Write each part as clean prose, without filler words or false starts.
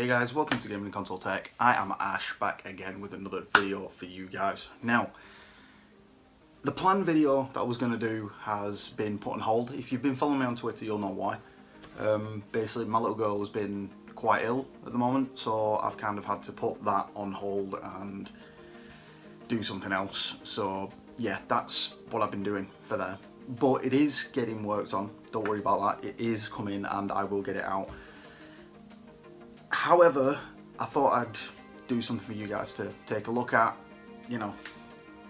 Hey guys, welcome to Gaming Console Tech. I am Ash, back again with another video for you guys. Now, the planned video that I was going to do has been put on hold. If you've been following me on Twitter, you'll know why. Basically, my little girl has been quite ill at the moment, so I've kind of had to put that on hold and do something else. So yeah, that's what I've been doing for there. But it is getting worked on, don't worry about that. It is coming and I will get it out. However, I thought I'd do something for you guys to take a look at, you know,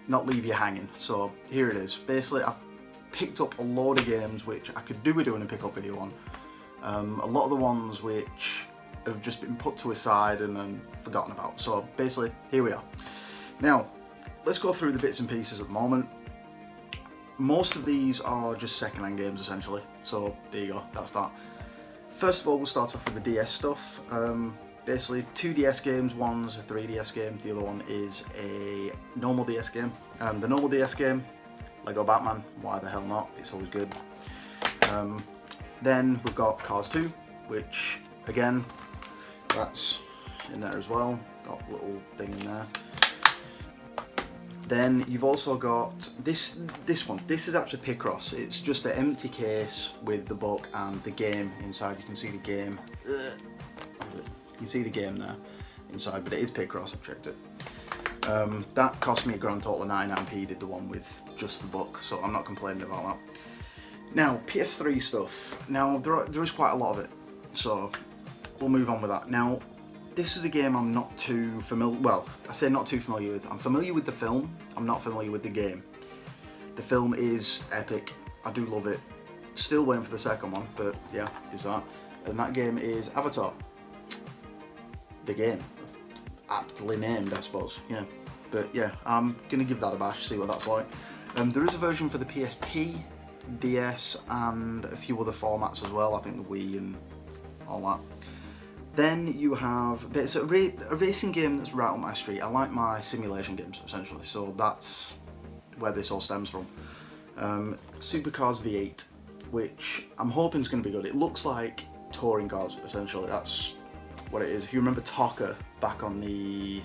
not leave you hanging. So here it is. Basically, I've picked up a load of games which I could do with doing a pickup video on. A lot of the ones which have just been put to a side and then forgotten about. So basically, here we are. Now, let's go through the bits and pieces at the moment. Most of these are just second-hand games essentially. So there you go, that's that. First of all, we'll start off with the DS stuff. Basically, two DS games. One's a 3DS game, the other one is a normal DS game. The normal DS game, Lego Batman, why the hell not, it's always good. Then we've got Cars 2, which, again, that's in there as well, got a little thing in there. Then you've also got this one. This is actually Picross. It's just an empty case with the book and the game inside. You can see the game. You can see the game there inside, but it is Picross. I've checked it. That cost me a grand total of 99p. Did the one with just the book, so I'm not complaining about that. Now PS3 stuff. Now there is quite a lot of it, so we'll move on with that. Now, this is a game I'm not too familiar, well, I say not too familiar with. I'm familiar with the film, I'm not familiar with the game. The film is epic, I do love it. Still waiting for the second one, but yeah, there's that. And that game is Avatar. The game. Aptly named, I suppose, yeah. But yeah, I'm gonna give that a bash, see what that's like. There is a version for the PSP, DS, and a few other formats as well, I think the Wii and all that. Then you have, it's a racing game that's right up my street. I like my simulation games, essentially, so that's where this all stems from. Supercars V8, which I'm hoping is going to be good. It looks like touring cars, essentially, that's what it is. If you remember TOCA back on the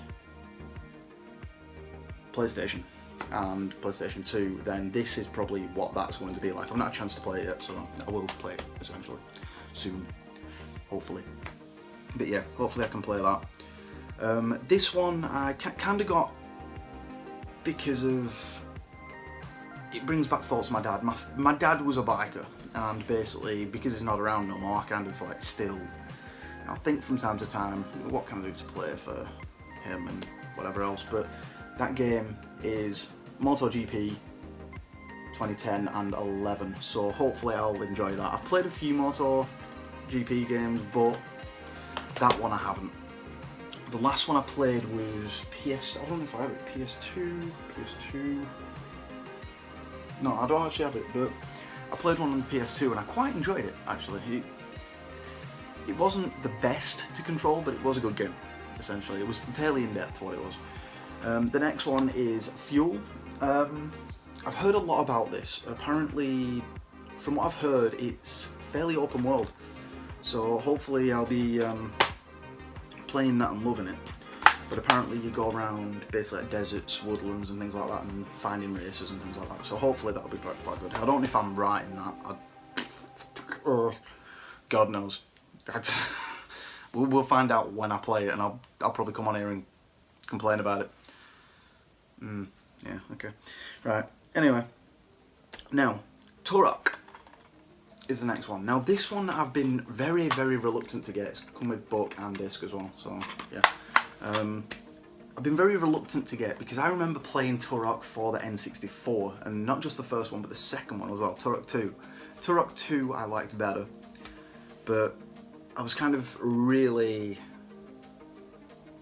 PlayStation and PlayStation 2, then this is probably what that's going to be like. I've not had a chance to play it yet, so I will play it, essentially, soon, hopefully. But yeah, hopefully I can play that. This one I kind of got because of, it brings back thoughts of my dad. My dad was a biker, and basically because he's not around no more, I kind of like still, I think from time to time, what can I do to play for him and whatever else. But that game is MotoGP 2010 and 11, so hopefully I'll enjoy that. I've played a few MotoGP games, but that one I haven't. The last one I played was I don't know if I have it, PS2. No, I don't actually have it, but I played one on the PS2 and I quite enjoyed it, actually. It wasn't the best to control, but it was a good game, essentially. It was fairly in-depth what it was. The next one is Fuel. I've heard a lot about this. Apparently, from what I've heard, it's fairly open world. So hopefully I'll be playing that and loving it. But apparently you go around basically like deserts, woodlands and things like that and finding races and things like that. So hopefully that'll be quite good. I don't know if I'm right in that. God knows. We'll find out when I play it, and I'll probably come on here and complain about it. Yeah, okay. Right, anyway. Now, Turok is the next one. Now this one I've been very, very reluctant to get. It's come with book and disc as well, so yeah. I've been very reluctant to get because I remember playing Turok for the N64, and not just the first one but the second one as well, Turok 2. Turok 2 I liked better, but I was kind of really,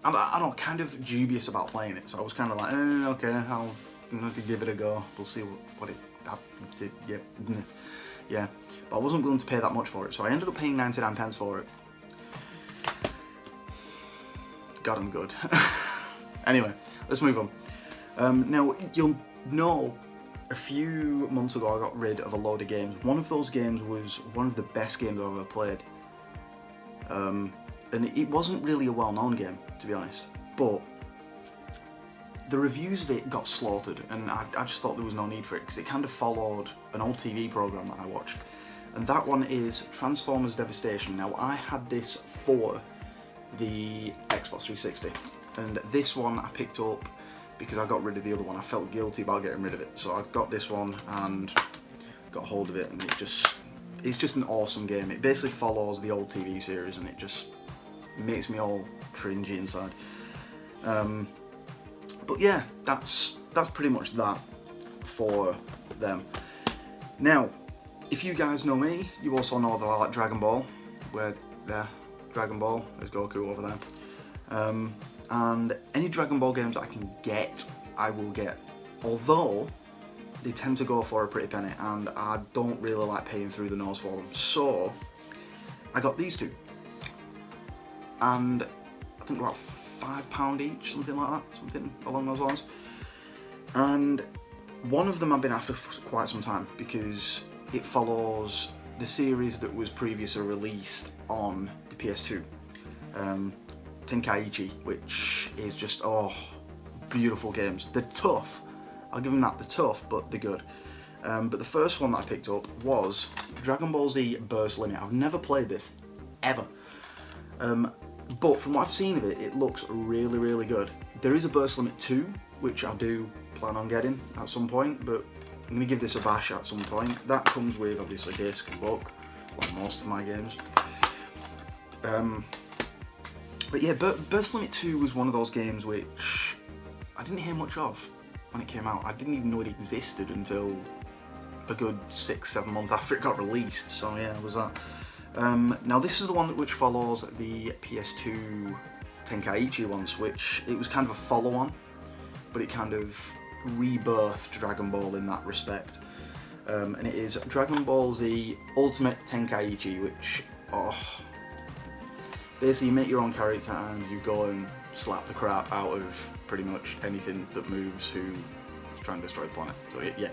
I don't know, kind of dubious about playing it, so I was kind of like, okay, I'll have to give it a go, we'll see what it did, yeah. But I wasn't willing to pay that much for it, so I ended up paying 99p for it. God, I'm good. Anyway, let's move on. Now, you'll know a few months ago I got rid of a load of games. One of those games was one of the best games I've ever played. and it wasn't really a well-known game, to be honest, but the reviews of it got slaughtered, and I just thought there was no need for it, because it kind of followed an old TV programme that I watched, and that one is Transformers Devastation. Now, I had this for the Xbox 360, and this one I picked up because I got rid of the other one. I felt guilty about getting rid of it, so I got this one and got hold of it, and it's just an awesome game. It basically follows the old TV series, and it just makes me all cringy inside. But yeah, that's pretty much that for them. Now, if you guys know me, you also know that I like Dragon Ball. Where there, Dragon Ball, there's Goku over there. And any Dragon Ball games I can get, I will get. Although, they tend to go for a pretty penny, and I don't really like paying through the nose for them. So, I got these two. And I think about £5 each, something like that, something along those lines. And one of them I've been after for quite some time, because it follows the series that was previously released on the PS2. Tenkaichi, which is just, oh, beautiful games. They're tough, I'll give them that, they're tough, but they're good. But the first one that I picked up was Dragon Ball Z Burst Limit. I've never played this, ever. But from what I've seen of it, it looks really, really good. There is a Burst Limit 2, which I do plan on getting at some point, but I'm going to give this a bash at some point. That comes with, obviously, disc and book, like most of my games. But yeah, Burst Limit 2 was one of those games which I didn't hear much of when it came out. I didn't even know it existed until a good 6-7 months after it got released, so yeah, it was that. Now this is the one which follows the PS2 Tenkaichi ones, which it was kind of a follow-on, but it kind of rebirthed Dragon Ball in that respect. And it is Dragon Ball Z Ultimate Tenkaichi, which, oh, basically you make your own character and you go and slap the crap out of pretty much anything that moves who's trying to destroy the planet. So yeah.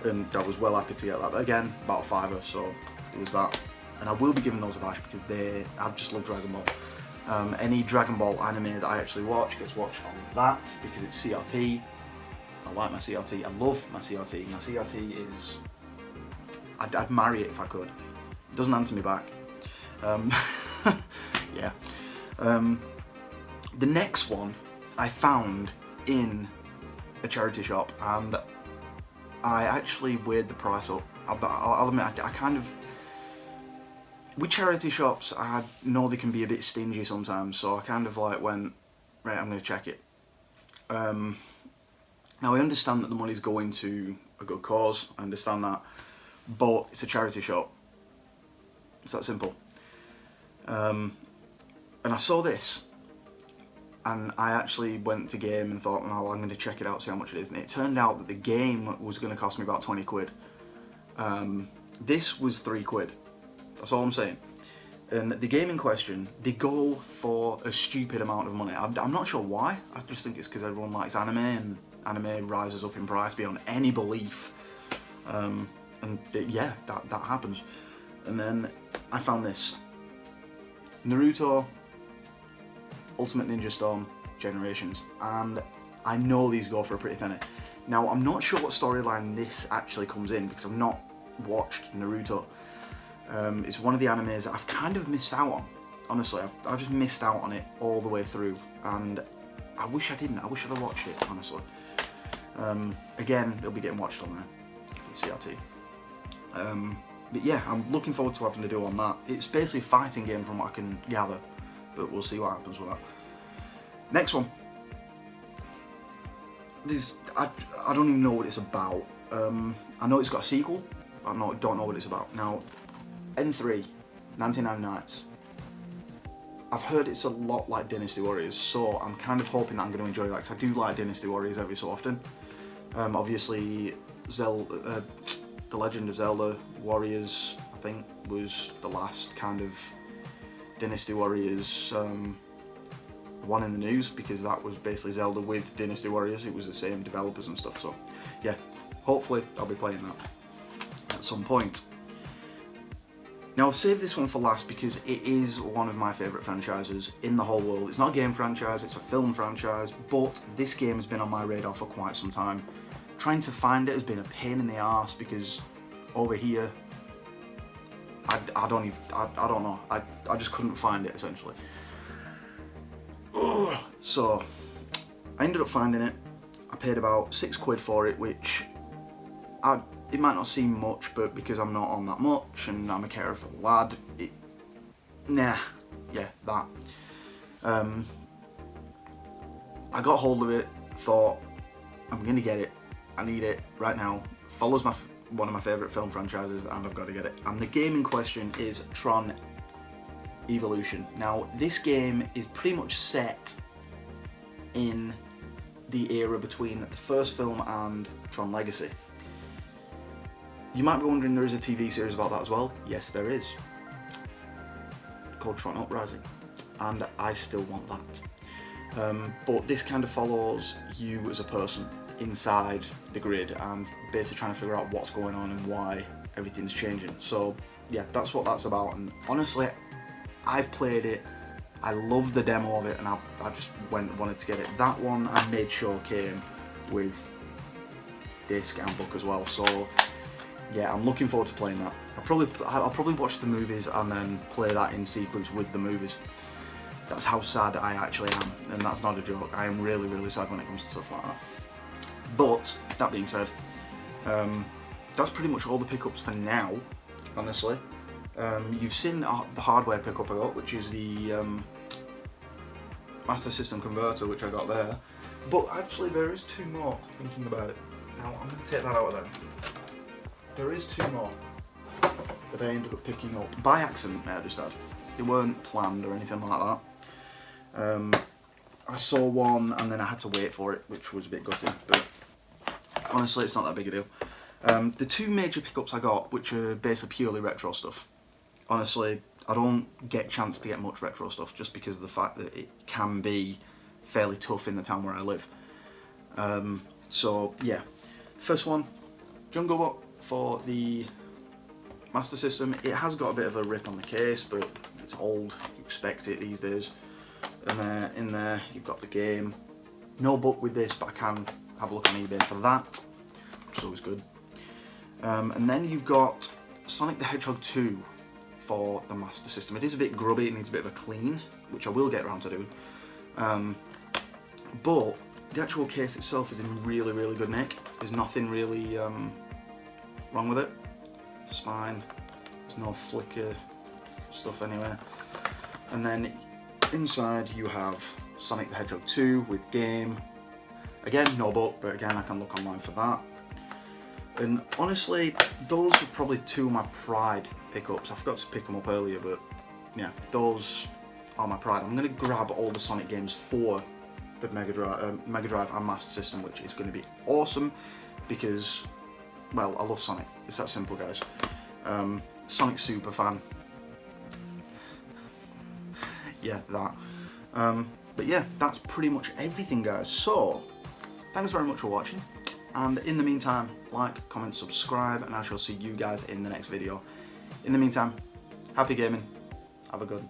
And I was well happy to get that. Again, about a £5, so it was that. And I will be giving those a bash because I just love Dragon Ball. Any Dragon Ball anime that I actually watch gets watched on that because it's CRT. I like my CRT, I love my CRT. My CRT is, I'd marry it if I could. It doesn't answer me back. Yeah. The next one I found in a charity shop, and I actually weighed the price up. I'll admit, I kind of, with charity shops, I know they can be a bit stingy sometimes, so I kind of like went, right, I'm going to check it. Now I understand that the money's going to a good cause, I understand that, but it's a charity shop. It's that simple. And I saw this, and I actually went to game and thought, well, I'm going to check it out, see how much it is, and it turned out that the game was going to cost me about 20 quid. This was 3 quid, that's all I'm saying. And the game in question, they go for a stupid amount of money. I'm not sure why, I just think it's because everyone likes anime, and anime rises up in price beyond any belief. Yeah, that happens. And then I found this. Naruto Ultimate Ninja Storm Generations, and I know these go for a pretty penny. Now I'm not sure what storyline this actually comes in because I've not watched Naruto. It's one of the animes that I've kind of missed out on. Honestly, I've just missed out on it all the way through, and I wish I didn't. I wish I'd have watched it, honestly. Again, it'll be getting watched on there for the CRT. But yeah, I'm looking forward to having to do on that. It's basically a fighting game from what I can gather, but we'll see what happens with that. Next one. I don't even know what it's about. I know it's got a sequel, but I don't know what it's about. Now, N3, 99 Nights. I've heard it's a lot like Dynasty Warriors, so I'm kind of hoping that I'm going to enjoy that, because I do like Dynasty Warriors every so often. Obviously, The Legend of Zelda Warriors, I think, was the last kind of Dynasty Warriors one in the news, because that was basically Zelda with Dynasty Warriors. It was the same developers and stuff, so yeah, hopefully I'll be playing that at some point. Now I've saved this one for last because it is one of my favourite franchises in the whole world. It's not a game franchise, it's a film franchise, but this game has been on my radar for quite some time. Trying to find it has been a pain in the arse because over here, I don't know, I just couldn't find it essentially. Ugh. So I ended up finding it. I paid about £6 for it, which it might not seem much, but because I'm not on that much and I'm a carer for the lad, that. I got hold of it, thought, I'm gonna get it, I need it right now. Follows one of my favourite film franchises and I've got to get it. And the game in question is Tron Evolution. Now this game is pretty much set in the era between the first film and Tron Legacy. You might be wondering, there is a TV series about that as well. Yes, there is. Called Tron Uprising. And I still want that. But this kind of follows you as a person inside the grid and basically trying to figure out what's going on and why everything's changing. So yeah, that's what that's about. And honestly, I've played it. I love the demo of it and I just wanted to get it. That one I made sure came with disc and book as well. So yeah, I'm looking forward to playing that. I'll probably watch the movies and then play that in sequence with the movies. That's how sad I actually am, and that's not a joke. I am really, really sad when it comes to stuff like that. But that being said, that's pretty much all the pickups for now, honestly. You've seen the hardware pickup I got, which is the Master System converter, which I got there. But actually there is two more, thinking about it. Now I'm going to take that out of there. There is two more that I ended up picking up by accident, I just had. They weren't planned or anything like that. I saw one and then I had to wait for it, which was a bit gutting, but honestly it's not that big a deal. The two major pickups I got, which are basically purely retro stuff. Honestly, I don't get a chance to get much retro stuff just because of the fact that it can be fairly tough in the town where I live. So yeah, first one, Jungle Book for the Master System. It has got a bit of a rip on the case, but it's old, you expect it these days. And in there you've got the game. No book with this, but I can have a look on eBay for that, which is always good. And then you've got Sonic the Hedgehog 2 for the Master System. It is a bit grubby, it needs a bit of a clean, which I will get around to doing. But the actual case itself is in really, really good nick. There's nothing really wrong with it. Spine, there's no flicker stuff anywhere. And then inside you have Sonic the Hedgehog 2 with game. Again, no book, but again I can look online for that. And honestly, those are probably two of my pride pickups. I forgot to pick them up earlier, but yeah, those are my pride. I'm going to grab all the Sonic games for the Mega Drive and Master System, which is going to be awesome because, well, I love Sonic. It's that simple, guys. Sonic super fan. Yeah, that. But yeah, that's pretty much everything, guys. So, thanks very much for watching. And in the meantime, like, comment, subscribe, and I shall see you guys in the next video. In the meantime, happy gaming. Have a good one.